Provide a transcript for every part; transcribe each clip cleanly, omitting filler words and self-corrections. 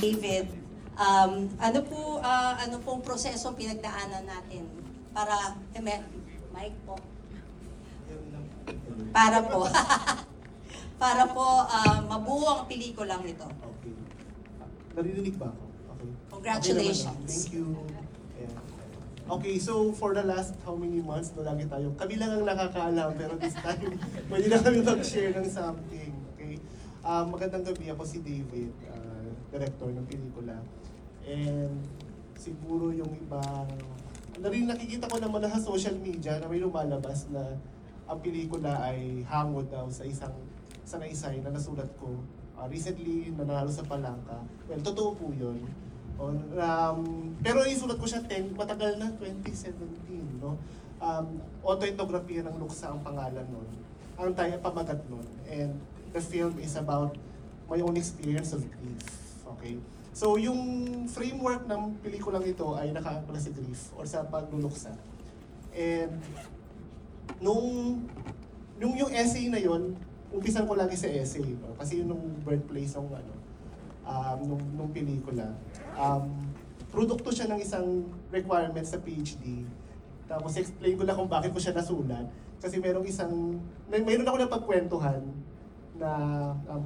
David, ano pong proseso pinagdaanan natin para, Mike po, para po, para po mabuo ang pelikulang ito. Okay. Naririnig ba ako? Okay. Congratulations. Okay, thank you. Ayan. Okay, so for the last how many months, lagi tayo, kami lang ang nakakaalam, pero this time, pwede na kami mag-share ng something. Okay? Magandang gabi, ako si David, director ng pelikula. And siguro yung iba, nakikita ko naman na sa social media na may lumalabas na ang pelikula ay hango daw sa isang sanaysay na nasulat ko. Recently, nanalo sa Palangka. Well, totoo po yun. Pero isulat ko siya matagal na, 2017. No? Autoethnography ng Luksa ang pangalan nun. Ang pamagat nun. And the film is about my own experience of grief. Okay? So yung framework ng pelikulang ito ay nakaangkla sa grief or sa pagluluksa. And yung essay na yon, umpisan ko lagi sa essay. No? Kasi yun yung birthplace ng nung pelikula. Produkto siya ng isang requirement sa PhD. Tapos explain ko lang kung bakit ko siya nasulat. Kasi mayroon ako na pagkwentuhan na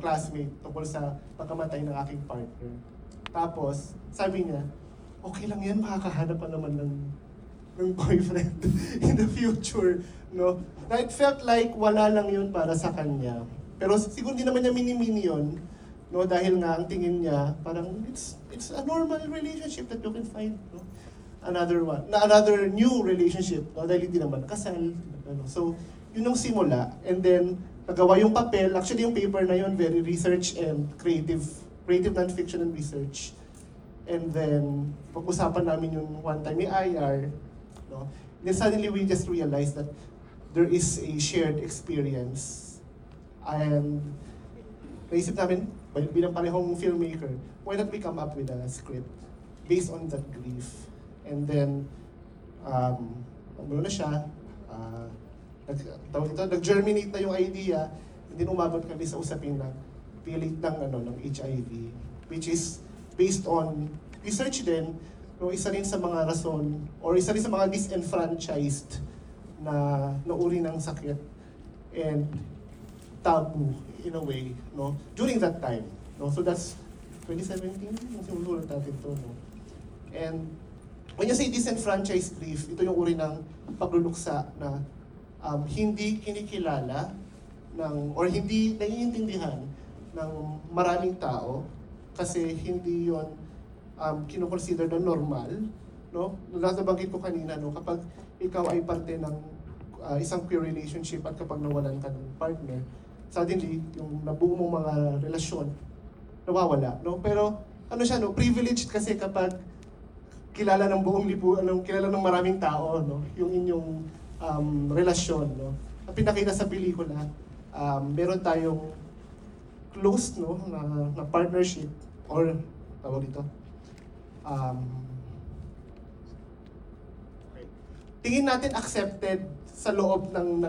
classmate tungkol sa pagkamatay ng aking partner. Tapos, sabi niya, okay lang yan, makakahanap pa naman ng boyfriend in the future. No? Na it felt like wala lang yun para sa kanya. Pero siguro hindi naman niya mini-mini yun. No, dahil nga ang tingin niya, parang it's a normal relationship that you can find. No? Another new relationship. No? Dahil hindi naman kasal. Ano? So, yun ang simula. And then, nagawa yung papel. Actually, yung paper na yun, very research and creative non-fiction and research. And then, pag-usapan namin yung one time ni IR, no? Then suddenly we just realized that there is a shared experience. And naisip namin, bilang parehong filmmaker, why not we come up with a script based on that grief? And then, na siya, nag-germinate na yung idea, and then umabot kami sa usapin na pilit ng HIV, which is based on research din, no, isa rin sa mga rason, or isa rin sa mga disenfranchised na uri ng sakit and taboo in a way, no, during that time. No? So that's 2017, yung sinusulat natin to. No? And when you say disenfranchised grief, ito yung uri ng pagluluksa na hindi kinikilala or hindi naiintindihan ng maraming tao kasi hindi yon kinoconsider na normal, no? Nabanggit ko kanina, no, kapag ikaw ay parte ng isang queer relationship at kapag nawalan ka ng partner, suddenly yung nabuo mong mga relasyon nawawala, no? Pero ano siya, no, privileged kasi kapag kilala ng buong kilala ng maraming tao, no, yung inyong relasyon, no. Ang pinakita sa pelikula, meron tayong close, no, na partnership or tawag dito. Okay. Tingin natin accepted sa loob ng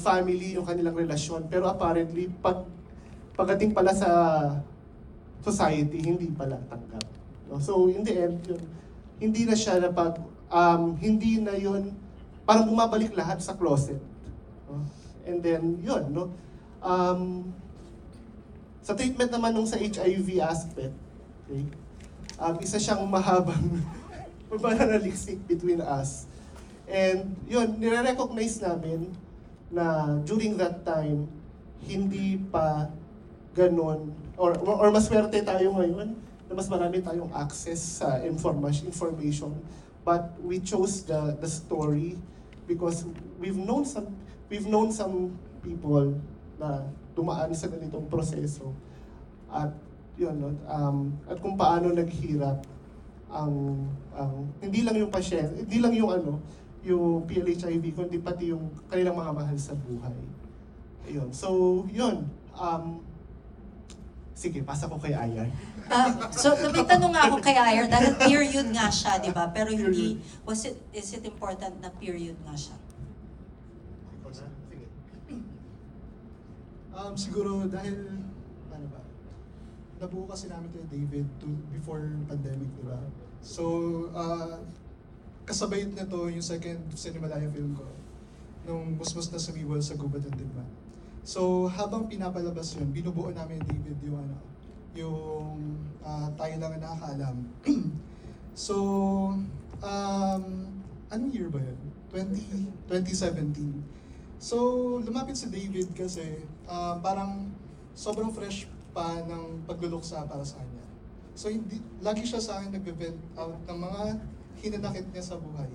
family yung kanilang relasyon, pero apparently pagdating pala sa society hindi pala tanggap. No? So in the end, hindi na siya hindi na yun, parang bumabalik lahat sa closet. No? And then yun, no? Sa treatment naman nung sa HIV aspect, okay, isa siyang mahabang pananaliksik between us. And yun, nire-recognize namin na during that time, hindi pa ganon, or maswerte tayo ngayon, na mas marami tayong access sa information. But we chose the story because we've known some people na dumaan sa ganitong proseso at yun, no, at kung paano naghirap ang hindi lang yung pasyente, hindi lang yung yung PLHIV, kundi pati yung kanilang mga mahal sa buhay. Ayun. So, yun. Sige, pasa ko kay Ayar. So, may tanong nga ako kay Ayar, dahil period nga siya, di ba? Pero hindi, is it important na period nga siya? Sige. Siguro dahil, ano ba, nabuo kasi namin ito David before pandemic, di ba? So, kasabay nito yung second Cinemalaya film ko nung Musmus na Sumiwal sa Gubat ng Digmaan. So, habang pinapalabas yun, binubuo namin ni David yung tayo lang ang nakakaalam. So, anong year ba yun? 2017. So, lumapit si David kasi parang sobrang fresh pa ng pagluluksa para sa kanya. So, lagi siya sa akin nag-vent out ng mga hinanakit niya sa buhay.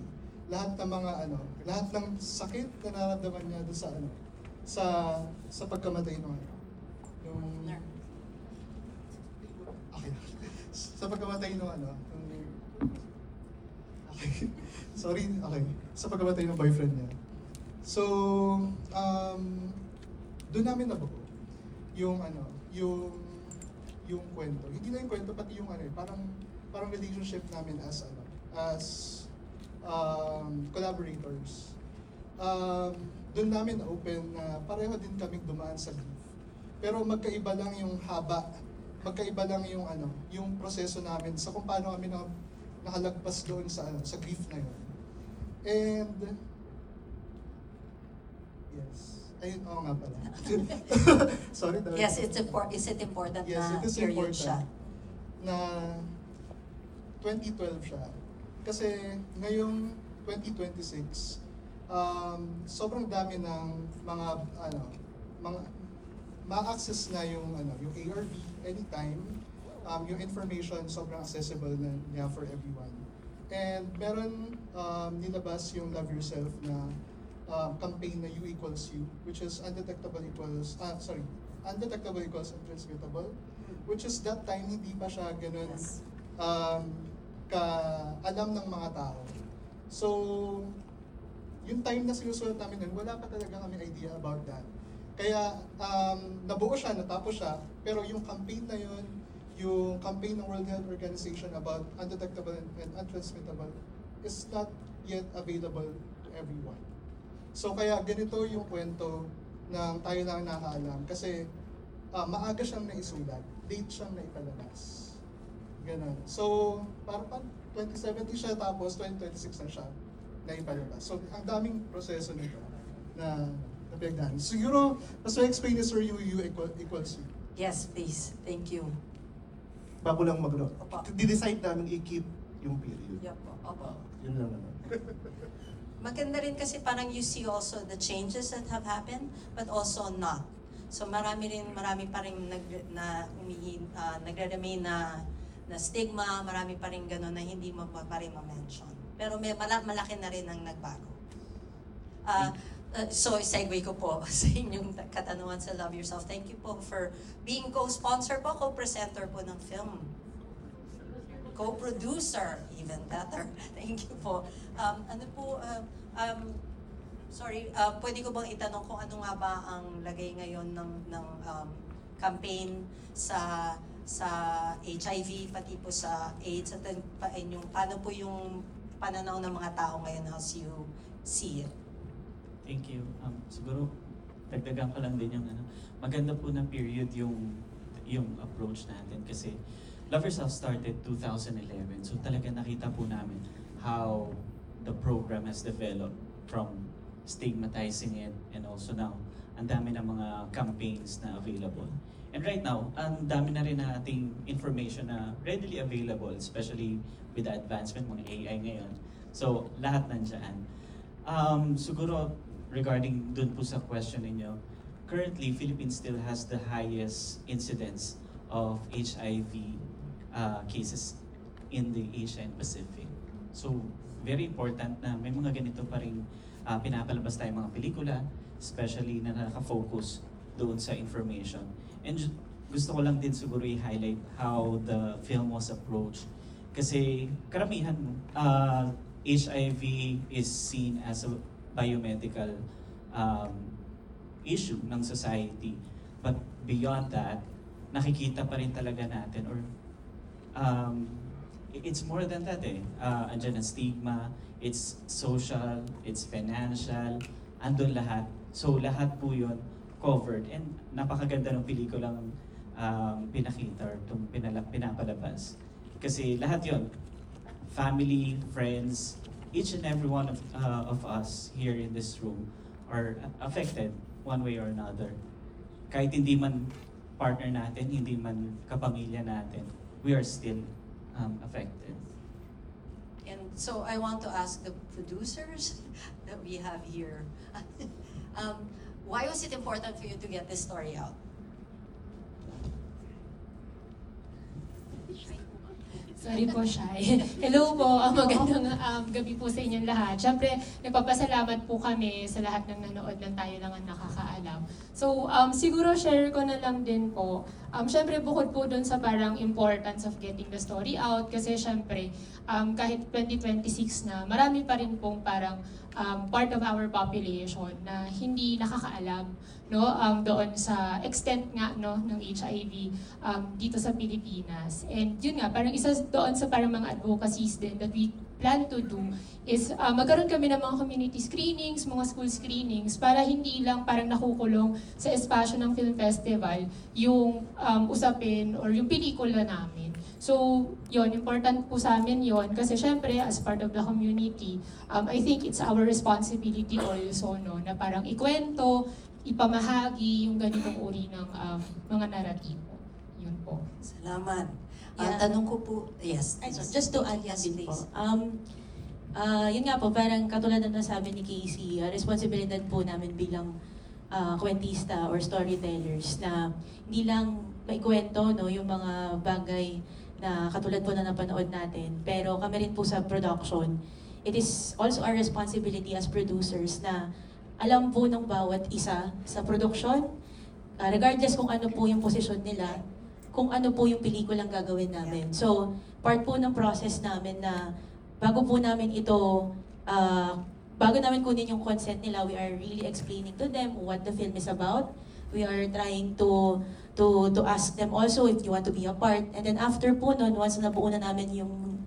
Lahat ng mga lahat ng sakit na nararamdaman niya doon sa pagkamatay ng yung okay. Sa pagkamatay ng okay. Sorry, okay. Sa pagkamatay ng boyfriend niya. So, doon namin nabuo yung yung kwento. Hindi na yung kwento, pati yung parang relationship namin as collaborators. Doon namin open na pareho din kaming dumaan sa grief. Pero magkaiba lang yung haba, magkaiba lang yung yung proseso namin sa kung paano kami nakalagpas doon sa grief na yun. And yes. Ayun, oo nga pala. Sorry. Yes, is it important yes, na it is period important siya? na 2012 siya. Kasi ngayong 2026, sobrang dami ng mga ma-access na yung yung ARV anytime. Yung information sobrang accessible na niya for everyone. And meron nilabas yung Love Yourself na campaign na U equals U, which is undetectable equals untransmittable, which is that time hindi pa siya ganun Yes. ka-alam ng mga tao. So, yung time na sinusulat namin nun, wala pa talaga kami idea about that. Kaya, nabuo siya, natapos siya, pero yung campaign na yun, yung campaign ng World Health Organization about undetectable and untransmittable is not yet available to everyone. So kaya ganito yung kwento ng tayo lang nakakaalam kasi maaga siyang naisulat, date siyang naipalabas. Ganun. So parang 2017 siya tapos 2026 na siya naipalabas. So ang daming proseso nito na napagdaan. Siguro, mas ma-explain ni Sir U equals U. Yes, please. Thank you. Bago lang Opo. di-decide namin i-keep yung period. Yup, opo. Yun lang naman. Maganda rin kasi parang you see also the changes that have happened, but also not. So marami pa rin nagre-remain na stigma, marami pa rin gano'n na hindi mo pa rin ma-mention. Pero malaki na rin ang nagbago. So, segue ko po sa inyong katanungan sa Love Yourself. Thank you po for being co-sponsor po, co-presenter po ng film. Co-producer, even better. Thank you po. Pwede ko bang itanong kung ano nga ba ang lagay ngayon ng campaign sa HIV, pati po sa AIDS, at paano po yung pananaw ng mga tao ngayon as you see it? Thank you. Siguro, dagdagan ko lang din yung maganda po na period yung approach natin kasi Love Yourself started 2011. So talaga nakita po namin how the program has developed from stigmatizing it and also now ang dami ng mga campaigns na available. And right now, ang dami na rin nating information na readily available, especially with the advancement ng AI ngayon. So lahat nandyan. Siguro regarding dun po sa question ninyo, currently Philippines still has the highest incidence of HIV cases in the Asia and Pacific. So, very important na may mga ganito pa rin pinapalabas tayong mga pelikula, especially na nakaka-focus doon sa information. And gusto ko lang din siguro i-highlight how the film was approached. Kasi karamihan, HIV is seen as a biomedical issue ng society. But beyond that, nakikita pa rin talaga natin or it's more than that eh. Andyan ang stigma, it's social, it's financial, andun lahat. So lahat po yun covered. And napakaganda ng pelikulang pinakita or itong pinapalabas. Kasi lahat yon, family, friends, each and every one of us here in this room are affected one way or another. Kahit hindi man partner natin, hindi man kapamilya natin, we are still affected. And so I want to ask the producers that we have here, why was it important for you to get this story out? Sorry po, Shai. Hello po, magandang gabi po sa inyong lahat. Siyempre, nagpapasalamat po kami sa lahat ng nanood ng Tayo Lang ang Nakakaalam. So, siguro share ko na lang din po. Siyempre, bukod po dun sa parang importance of getting the story out, kasi siyempre, kahit 2026 na, marami pa rin pong parang part of our population na hindi nakakaalam, no, doon sa extent nga, no, ng HIV dito sa Pilipinas. And yun nga, parang isa doon sa parang mga advocacies din that we plan to do is magkaroon kami ng mga community screenings, mga school screenings, para hindi lang parang nakukulong sa espasyo ng film festival yung usapin or yung pelikula namin. So, yun, important po sa amin yun kasi syempre, as part of the community, I think it's our responsibility also, no, na parang ikwento, ipamahagi yung ganitong uri ng mga naratibo. Yun po. Salamat. Yeah. Tanong ko po, yes. Just to add yes, lang din po. please. Yun nga po, parang katulad ng nasabi ni Casey, responsibilidad po namin bilang kwentista or storytellers na hindi lang maikwento, no, yung mga bagay na katulad po na napanood natin, pero kami rin po sa production, it is also our responsibility as producers na alam po ng bawat isa sa production, regardless kung ano po yung posisyon nila, kung ano po yung pelikulang gagawin namin. So, part po ng process namin na bago po namin ito, bago namin kunin yung consent nila, we are really explaining to them what the film is about. We are trying to ask them also if you want to be a part. And then after po nun, once nabuo na namin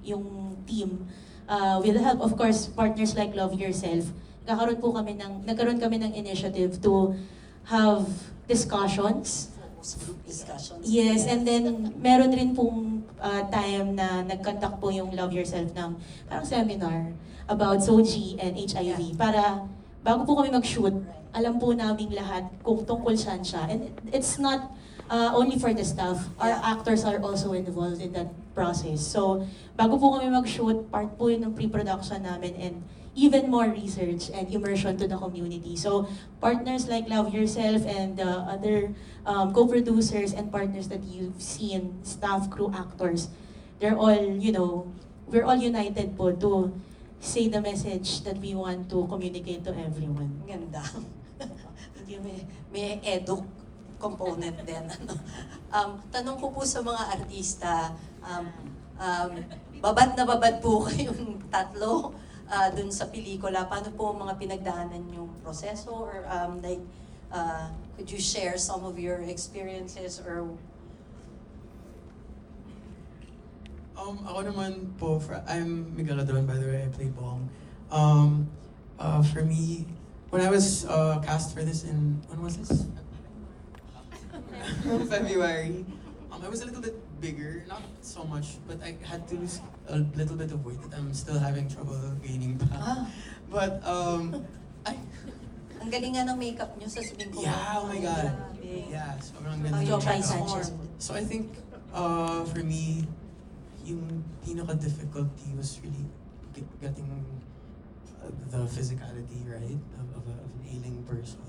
yung team, with the help, of course, partners like Love Yourself, nagkaroon kami ng initiative to have discussions. Group discussions. Yes, and then meron rin pong time na nag-conduct po yung Love Yourself ng parang seminar about SOGI and HIV para bago po kami mag-shoot, alam po naming lahat kung tungkol saan siya. And it's not only for the staff, our actors are also involved in that process. So, bago po kami mag-shoot, part po yun ng pre-production namin and even more research and immersion to the community. So, partners like Love Yourself and other co-producers and partners that you've seen, staff, crew, actors, they're all, you know, we're all united po to say the message that we want to communicate to everyone. Ang ganda. Hindi may edu component din. Tanong ko po sa mga artista, babad na babad po kayong tatlo dun sa pelikula. Paano po mga pinagdaanan yung proseso? Or could you share some of your experiences or Ako naman po, I'm Miguel Ladron, by the way, I play Bong. For me, when I was cast for this when was this? February. I was a little bit bigger, not so much, but I had to lose a little bit of weight that I'm still having trouble gaining back. But, ang galing nga ng makeup nyo sa swimming pool? yeah, oh my God. Grabe. Yeah, sobrang ganda. How you Joe Pai transformed. Sanchez. So I think for me, yung pinaka-difficulty was really getting the physicality right of an ailing person.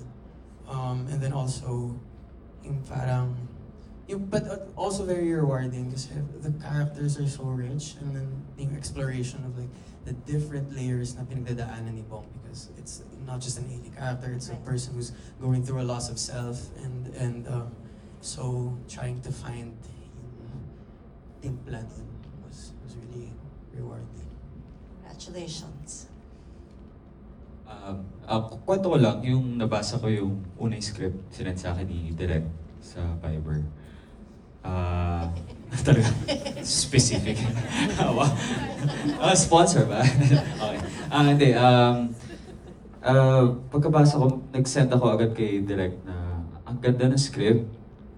And then also, yung parang, but also very rewarding kasi the characters are so rich and then yung exploration of like the different layers na pinagdadaanan ni Bong because it's not just an ailing character, it's a person who's going through a loss of self and so trying to find yung timpla nun was really rewarding. Congratulations. Kwento ko lang, yung nabasa ko yung unang script, sinend sa akin ni Direk sa Fiverr. Talaga, specific. Wow. Sponsor ba? Okay. Hindi. Pagkabasa ko, nag-send ako agad kay Direk na ang ganda ng script.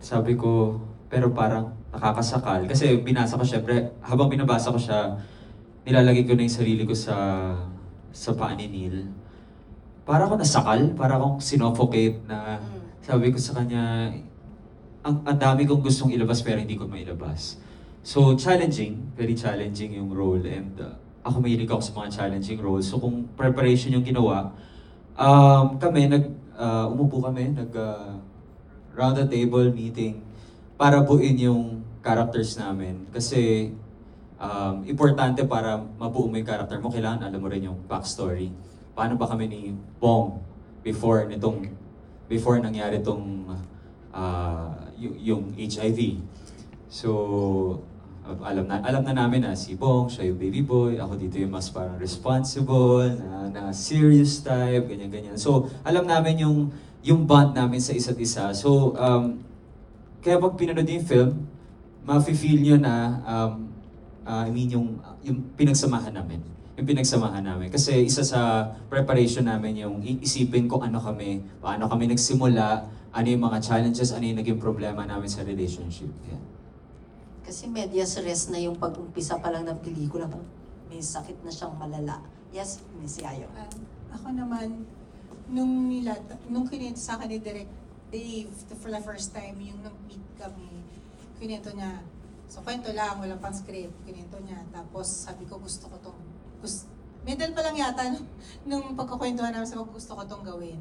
Sabi ko, pero parang nakakasakal. Kasi binasa ko syempre, habang binabasa ko siya, nilalagay ko na yung sarili ko sa paa ni Neil. Para ako nasakal, para akong sinoffocate na sabi ko sa kanya, ang dami kong gustong ilabas pero hindi ko mailabas. So challenging, very challenging yung role and ako mahilig ako sa mga challenging roles. So kung preparation yung ginawa, umupo kami, round the table meeting para buuin yung characters namin. Kasi importante para mabuo mo yung character mo, kailangan alam mo rin yung backstory. Paano ba kami ni Bong before nangyari tong yung HIV. So alam na namin na si Bong, siya yung baby boy, ako dito yung mas parang responsible, na serious type, ganyan-ganyan. So, alam namin yung bond namin sa isa't isa. So, kaya pag pinanood yung film, ma-feel nyo na, yung pinagsamahan namin. Yung pinagsamahan namin. Kasi isa sa preparation namin yung iisipin kung ano kami, paano kami nagsimula, ano yung mga challenges, ano yung naging problema namin sa relationship. Yeah. Kasi medias res na yung pag-umpisa pa lang ng pelikula, may sakit na siyang malala. Yes, Miss Yayo. Ako naman, nung kinento sa akin ni Direk Dave, for the first time, yung nag-meet kami, kinento niya, so kwento lang, walang pang script, kinento niya, tapos sabi ko gusto ko tong, medal pa lang yata nung pagkukwentuhan namin sa gusto ko tong gawin.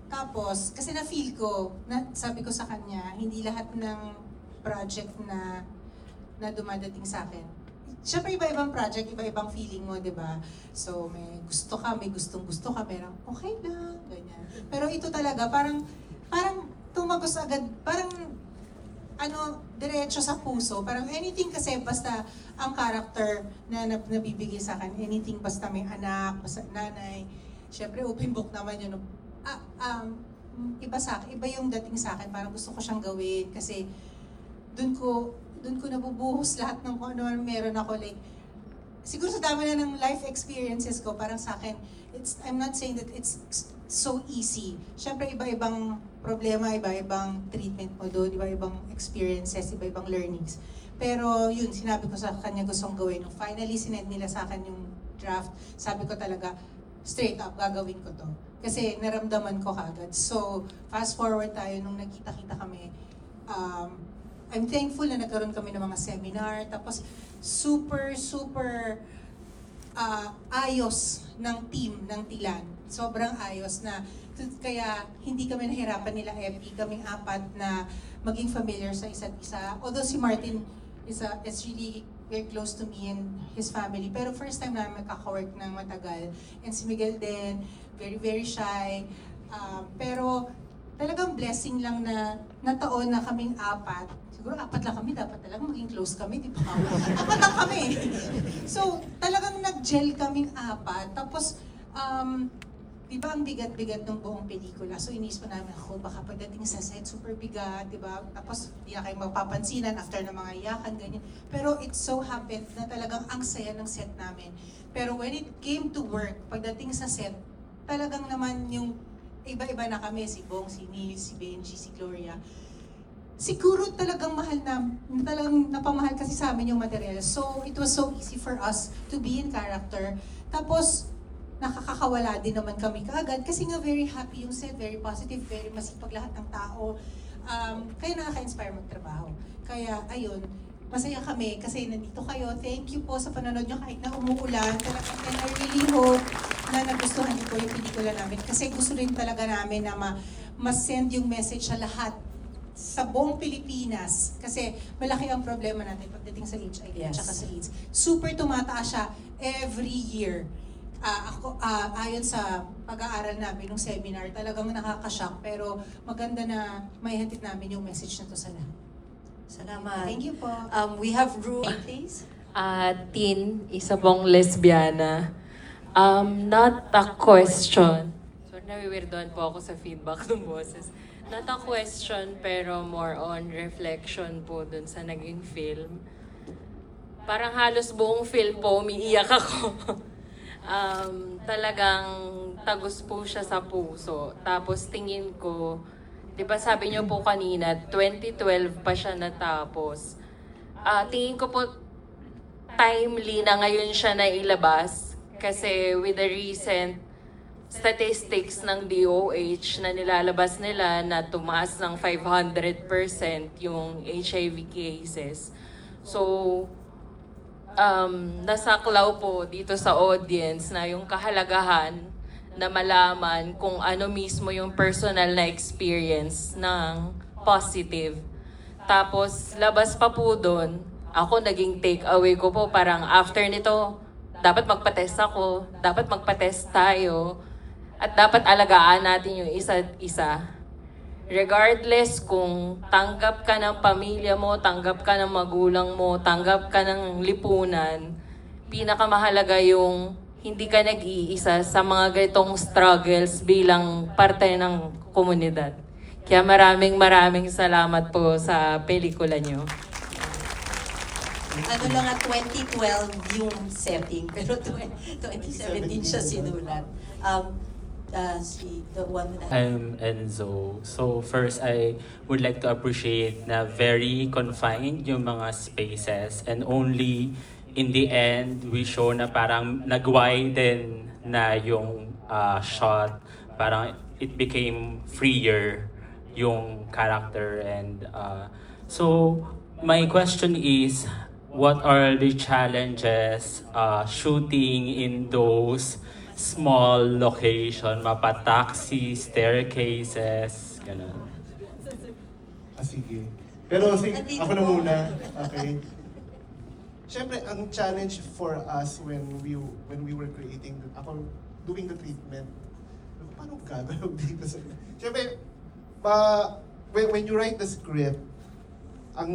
Tapos, kasi na-feel ko, sabi ko sa kanya, hindi lahat ng project na dumadating sa akin. Siyempre, iba-ibang project, iba-ibang feeling mo, di ba? So, may gusto ka, may gustong-gusto ka, pero okay lang, ganyan. Pero ito talaga, parang tumagos agad, parang, diretso sa puso. Parang anything kasi, basta ang character na nabibigay sa akin, anything basta may anak, basta nanay, siyempre, open book naman yun. Iba sa akin, iba yung dating sa akin, parang gusto ko siyang gawin, kasi, doon ko nabubuhos lahat ng kung ano meron ako, like siguro sa dami na ng life experiences ko, parang sa akin I'm not saying that it's so easy. Syempre iba-ibang problema, iba-ibang treatment mo doon, iba-ibang experiences, iba-ibang learnings. Pero yun, sinabi ko sa kanya gustong gawin. Nung finally sinend nila sa akin yung draft, sabi ko talaga straight up, gagawin ko to. Kasi naramdaman ko kagad. So, fast forward tayo nung nagkita-kita kami. I'm thankful na nagkaroon kami ng mga seminar, tapos super ayos ng team ng Tilan. Sobrang ayos na, kaya hindi kami nahirapan nila Epi, kaming apat na maging familiar sa isa't isa. Although si Martin is really very close to me and his family, pero first time namin magkaka-work ng matagal. And si Miguel din, very very shy. Pero talagang blessing lang na taon na kaming apat. Siguro apat lang kami, dapat talagang maging close kami, di ba? Apat lang kami. So, talagang nag-gel kaming apat. Tapos, di ba ang bigat-bigat ng buong pelikula? So, inisip namin ako, baka pagdating sa set, super bigat, di ba? Tapos, di na kayo mapapansinan after ng mga iyakan, ganyan. Pero it so happened na talagang ang saya ng set namin. Pero when it came to work, pagdating sa set, talagang naman yung iba-iba na kami, si Bong, si Neil, si Benji, si Gloria. Siguro talagang talagang napamahal kasi sa amin yung material. So, it was so easy for us to be in character. Tapos, nakakakawala din naman kami kaagad kasi nga very happy yung set, very positive, very masipag lahat ng tao. Kaya nakaka-inspire magtrabaho. Kaya, ayun, masaya kami kasi nandito kayo. Thank you po sa panonood nyo kahit na umuulan. And I really hope na nagustuhan niyo po yung pelikula namin. Kasi gusto rin talaga namin na ma-send yung message sa lahat sa buong Pilipinas. Kasi malaki ang problema natin pagdating sa HIV at saka sa AIDS. Super tumataas siya every year. Ayon sa pag-aaral namin ng seminar, talagang nakaka-shock. Pero maganda na maihatid namin yung message na to sa lahat. Salamat. Thank you po. We have Rue, please. Tin, isa pong lesbiana. Not a question. So, nawiwirdoan po ako sa feedback ng boses. Not a question, pero more on reflection po dun sa naging film. Parang halos buong film po, umiiyak ako. Talagang tagos po siya sa puso. Tapos tingin ko, Di ba sabi niyo po kanina, 2012 pa siya natapos. Tingin ko po timely na ngayon siya nailabas kasi with the recent statistics ng DOH na nilalabas nila na tumaas ng 500% yung HIV cases. So, nasaklaw po dito sa audience na yung kahalagahan na malaman kung ano mismo yung personal na experience ng positive. Tapos, labas pa po doon, ako naging take away ko po, parang after nito, dapat magpa-test ako, dapat magpa-test tayo, at dapat alagaan natin yung isa't isa. Regardless kung tanggap ka ng pamilya mo, tanggap ka ng magulang mo, tanggap ka ng lipunan, pinakamahalaga yung hindi ka nag-iisa sa mga ganitong struggles bilang parte ng komunidad. Kaya maraming salamat po sa pelikula nyo. Ano lang at 2012 yung setting, pero 2017 siya sinulat. The one with I'm Enzo. So first, I would like to appreciate na very confined yung mga spaces and only in the end, we show na parang nag-widen na yung shot. Parang it became freer yung character. And so my question is, what are the challenges shooting in those small location, mapa-taxi, staircases, gano'n? Sige. Pero ako na muna. Okay. Siyempre, ang challenge for us when we were creating, ako doing the treatment, paano gagawin dito sa... Siyempre, when you write the script, ang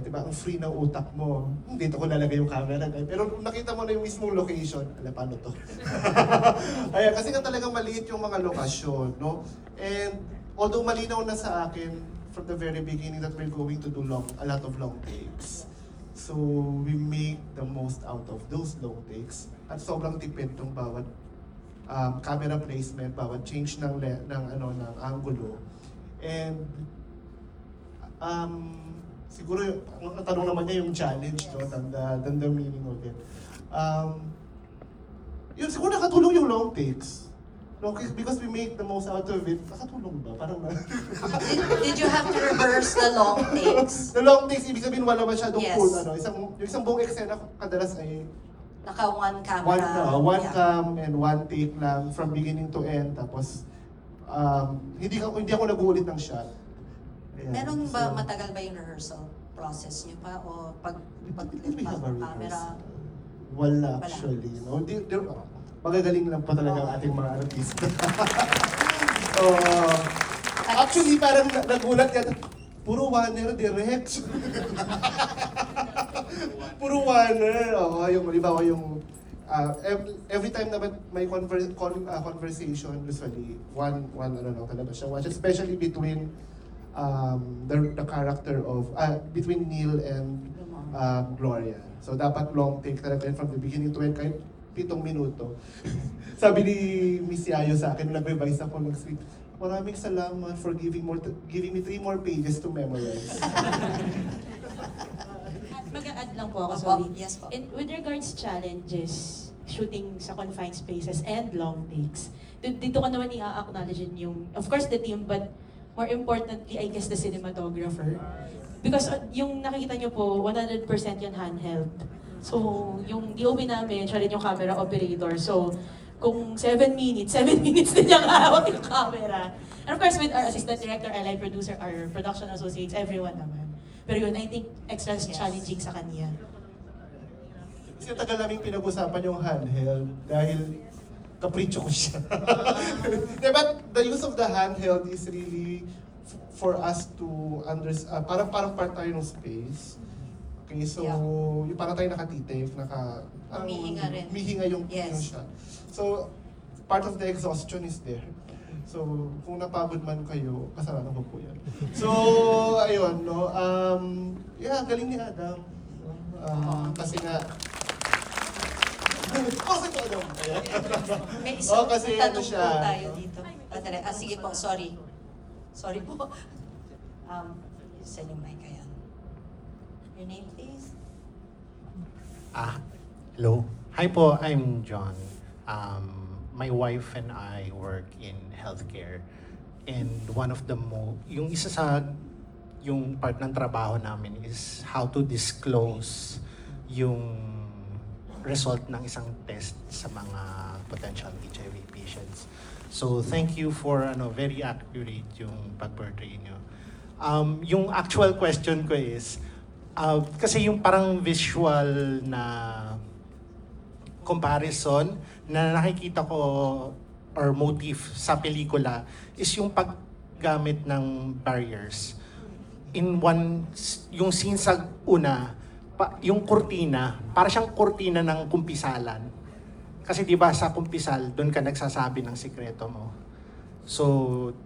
diba, ang free ng utak mo, dito ko lalagay yung camera. Pero kung nakita mo na yung mismong location, paano to? Ayan, kasi nga talagang maliit yung mga lokasyon, no? And although malinaw na sa akin from the very beginning that we're going to do a lot of long takes. So we make the most out of those long takes. At sobrang tipid ng bawat camera placement, bawat change ng angulo. And siguro ang tanong naman niya yung challenge, no, than the meaning of it. Yun, siguro nakatulong yung long takes. No, because we make the most out of it. Nakatulong ba? Parang Did you have to reverse the long takes? The long takes, ibig sabihin wala masyadong Yes. full, yung isang buong eksena kadalas ay Naka one camera. one Yeah. cam and one take lang from beginning to end. Tapos hindi ako nag-uulit ng shot. Ayan, Meron ba so, matagal ba yung rehearsal process niyo pa o pag did we have a camera? rehearsal? Wala actually. No? Magagaling lang pa talaga ang ating mga artista. So, actually parang nagulat ka, puro Warner direct. Puro Warner. Yung halimbawa yung every time na may conversation, usually one talaga siya watch, especially between the character of between Neil and Gloria. So dapat long take talaga from the beginning to end, kahit 7 minuto. Sabi ni Miss Yayo sa akin, nung nag-revise ako ng script, maraming salamat for giving me 3 more pages to memorize. Mag-a-add lang po ako, Opo, sorry. yes po. And with regards challenges, shooting sa confined spaces and long takes, dito ko naman i-acknowledge yung, of course, the team, but more importantly, I guess the cinematographer. Because yung nakikita nyo po, 100% yun handheld. So, yung DOP namin, siya rin yung camera operator. So, kung 7 minutes din niyang hawak yung camera. And of course, with our assistant director, our line producer, our production associates, everyone naman. Pero yun, I think, extra challenging sa kanya. Kasi tagal namin pinag-usapan yung handheld dahil kapritsyo ko siya. But the use of the handheld is really for us to understand, parang part tayo ng space. Okay, so yung parang tayo nakatitig, Humihinga rin. humihinga yung Yes. shot. So, part of the exhaustion is there. So, kung napagod man kayo, kasalanan ko po yan. So, ayun, no? Galing ni Adam. Kasi nga, bakit Adam? May isang kasi tanong siya. po tayo dito. Sige po, sorry. Sorry po. Send yung mic, ayan. Your name, please? Hello. Hi po, I'm John. My wife and I work in healthcare. And one of the yung isa sa yung part ng trabaho namin is how to disclose yung result ng isang test sa mga potential HIV patients. So thank you for very accurate yung pag-portray nyo. Yung actual question ko is, kasi yung parang visual na comparison na nakikita ko or motif sa pelikula is yung paggamit ng barriers. Yung scene sa una, yung kurtina, para siyang kurtina ng kumpisalan. Kasi di ba sa kumpisal, doon ka nagsasabi ng sikreto mo. So,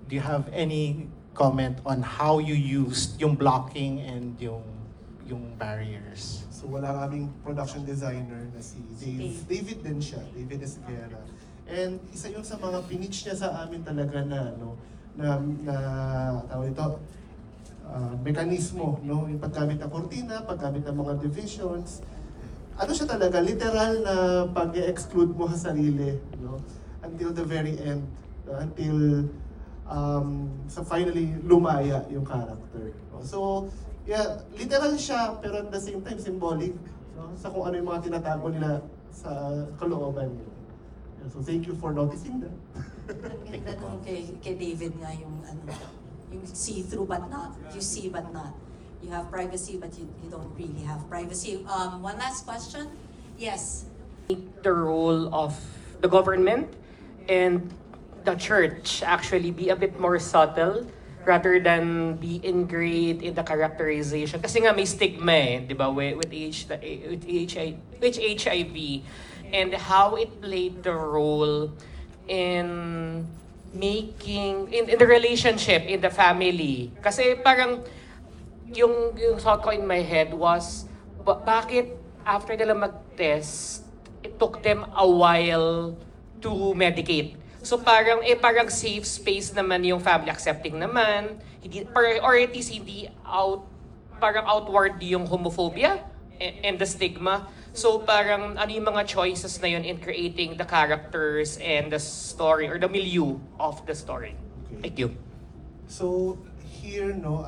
do you have any comment on how you used yung blocking and yung barriers? So wala kaming production designer na si Dave. David din siya, David Esguerra. And isa yun sa mga pinitch niya sa amin talaga na tawag ito, mekanismo, no? Yung paggamit ng kortina, paggamit ng mga divisions. Ano siya talaga, literal na pag-exclude mo sa sarili, no? Until the very end, no? Until finally lumaya yung character. No? So, yeah, literal siya, pero at the same time symbolic, no? Sa kung ano yung mga tinatago nila sa kalooban nila. Yeah, so thank you for noticing that. Ang ganda nung kay David nga yung yung see-through but not, you see but not. You have privacy but you don't really have privacy. One last question? Yes. The role of the government and the church actually be a bit more subtle rather than be ingrained in the characterization. Kasi nga may stigma di ba, with HIV and how it played the role in making, in the relationship, in the family. Kasi parang yung thought ko in my head was, bakit after nila mag-test, it took them a while to medicate. So parang safe space naman yung family, accepting naman, or at least hindi parang outward yung homophobia and the stigma. So parang ano yung mga choices na yun in creating the characters and the story or the milieu of the story. Okay. Thank you. So here, no,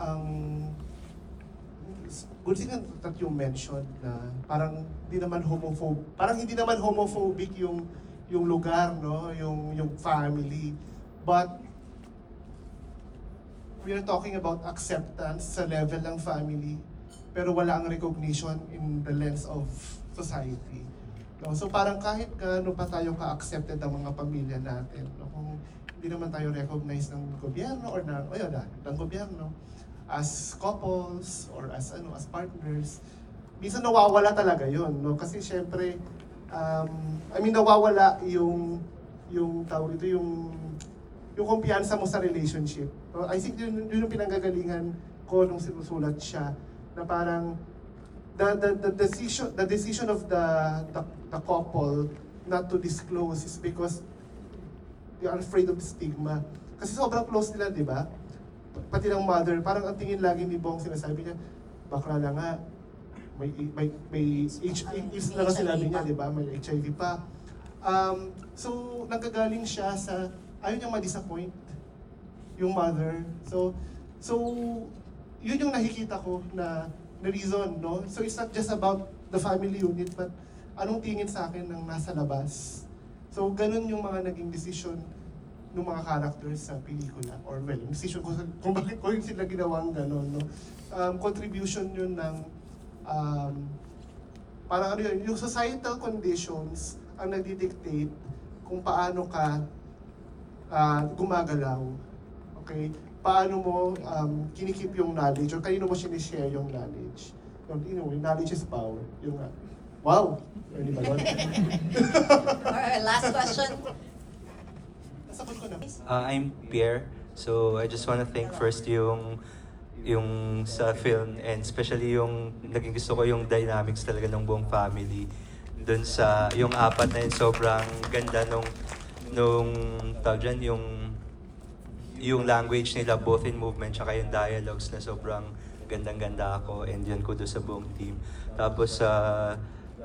good thing that you mentioned na parang hindi naman homophobic yung lugar, no, yung family, but we are talking about acceptance sa level ng family, pero wala ang recognition in the lens of society. No? So parang kahit gaano pa tayo ka-accepted ng mga pamilya natin, no? Kung hindi naman tayo recognize ng gobyerno or ng gobyerno as couples or as partners, minsan nawawala talaga yun, no? Kasi syempre nawawala yung tawag ito, yung kumpiyansa mo sa relationship. So, I think yun yung pinanggagalingan ko nung sinusulat siya, na parang the decision of the couple not to disclose is because they are afraid of the stigma. Kasi sobrang close nila, di ba? Pati ng mother, parang ang tingin lagi ni Bong, sinasabi niya, bakla na nga, may AIDS na nga sinabi niya, di ba? May HIV pa. So, nagkagaling siya sa, ayaw niyang ma-disappoint yung mother. So yun yung nakikita ko na reason, no? So, it's not just about the family unit, but anong tingin sa akin ng nasa labas. So, ganun yung mga naging decision ng mga characters sa pelikula. Or, well, yung decision ko kung bakit ko yung sila ginawang ganun, no? Contribution yun ng parang yung societal conditions ang nagdidictate kung paano ka gumagalaw. Okay? Paano mo kinikip yung knowledge or kanino mo sinishare yung knowledge. Knowledge is power. Yung wow! Pwede ba yun? Alright, last question. Nasagot ko na. I'm Pierre. So I just want to thank first yung sa film and especially yung naging gusto ko yung dynamics talaga ng buong family dun sa yung apat na yun, sobrang ganda nung tawag dyan, yung language nila both in movement tsaka yung dialogues na sobrang gandang-ganda ako, and yun kudos sa buong team. Tapos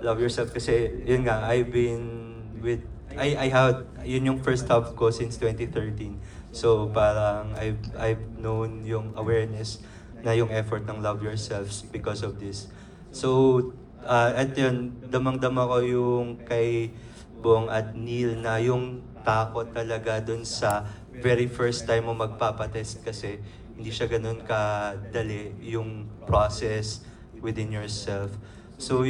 Love Yourself kasi yun nga, I've been with I had yun yung first love ko since 2013. So parang I've known yung awareness na yung effort ng Love Yourself because of this. So at yun, damang-dama ko yung kay Bong at Neil na yung takot talaga dun sa very first time mo magpapatest kasi hindi siya ganun kadali yung process within yourself. So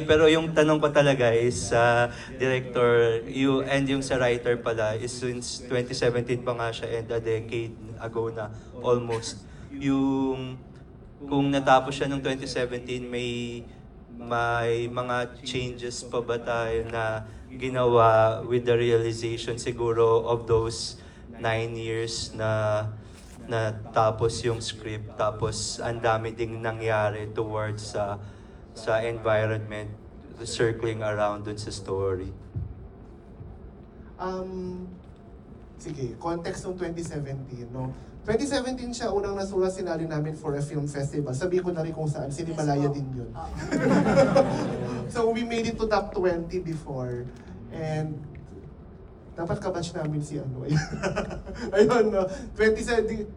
pero yung tanong ko talaga is sa director and yung sa writer pala is since 2017 pa nga siya and a decade ago na almost. Yung kung natapos siya noong 2017 may mga changes pa ba tayo na ginawa with the realization siguro of those 9 years na tapos yung script, tapos ang dami ding nangyari towards sa environment circling around dun sa story. Sige, context ng 2017, no? 2017 siya unang nasulat sinali namin for a film festival. Sabi ko na rin kung saan, Sinimalaya din yun. So we made it to top 20 before. And dapat kabatch namin si ano. Ayun, no? 2017,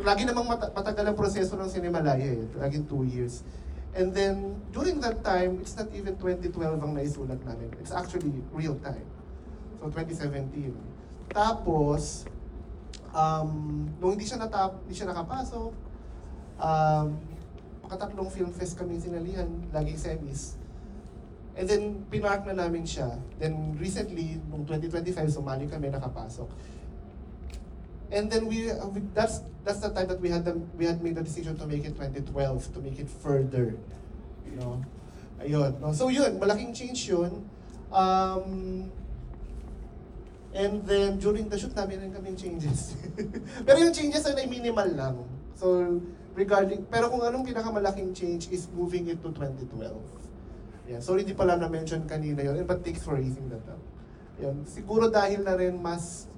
lagi namang matagal ang proseso ng Sinimalaya eh. Laging 2 years. And then, during that time, it's not even 2012 ang naisulat namin. It's actually real time. So 2017. Tapos, nung hindi siya nakapasok, makatatlong film fest kami sinalihan, laging semis. And then, pinark na namin siya. Then, recently, nung 2025, sumali kami, nakapasok. And then, that's the time that we had made the decision to make it 2012, to make it further. You know? Ayun. No? So, yun, malaking change yun. And then, during the shoot namin rin kaming changes. Pero yung changes ay minimal lang. So, pero kung anong pinakamalaking change is moving it to 2012. Yeah, so hindi pala na-mention kanina yun, but thanks for raising that up. Yun. Siguro dahil na rin mas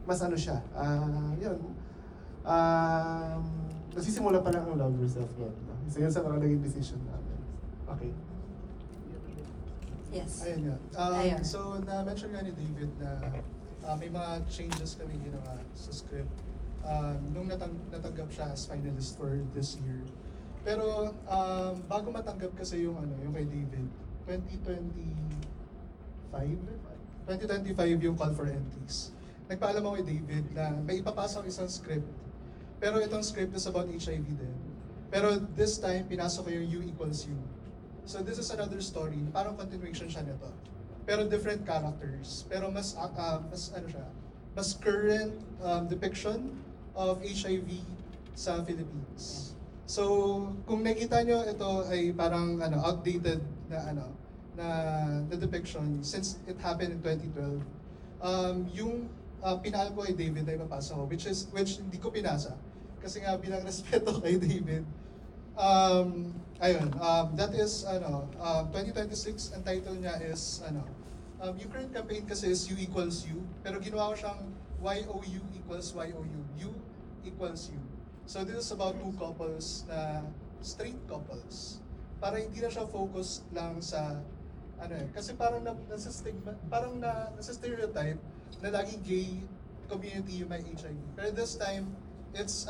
ano siya, nagsisimula pa lang ang Love Yourself yun. So yun sa mga naging decision namin. Okay. Yes. Ayun nga. Ayun. So, na-mention nga ni David na may mga changes kami ginawa sa script nung natanggap siya as finalist for this year. Pero bago matanggap kasi yung kay David, 2025 yung call for entries. Nagpaalam ako kay David na may ipapasok isang script. Pero itong script is about HIV din. Pero this time, pinasok ko yung U equals U. So this is another story, parang continuation siya nito. Pero different characters. Pero mas current depiction of HIV sa Philippines. So, kung nakita nyo, ito ay parang outdated na depiction since it happened in 2012. Yung pinahal ko kay David na ipapasa ko, which hindi ko pinasa. Kasi nga bilang respeto kay David. That is 2026, ang title niya is yung current campaign kasi is U equals U, pero ginawa ko siyang YOU equals YOU. U equals U. So this is about two couples na straight couples. Para hindi na siya focused lang sa kasi parang nasa stereotype na laging gay community yung may HIV. Pero this time, it's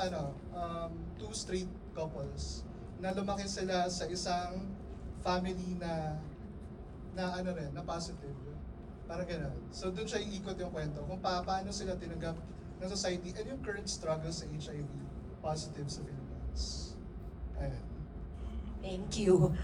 two straight couples na lumaki sila sa isang family na positive. Parang gano'n. So doon siya iikot yung kwento kung paano sila tinanggap ng society and yung current struggle sa HIV positive sa Philippines. Ayan. Thank you.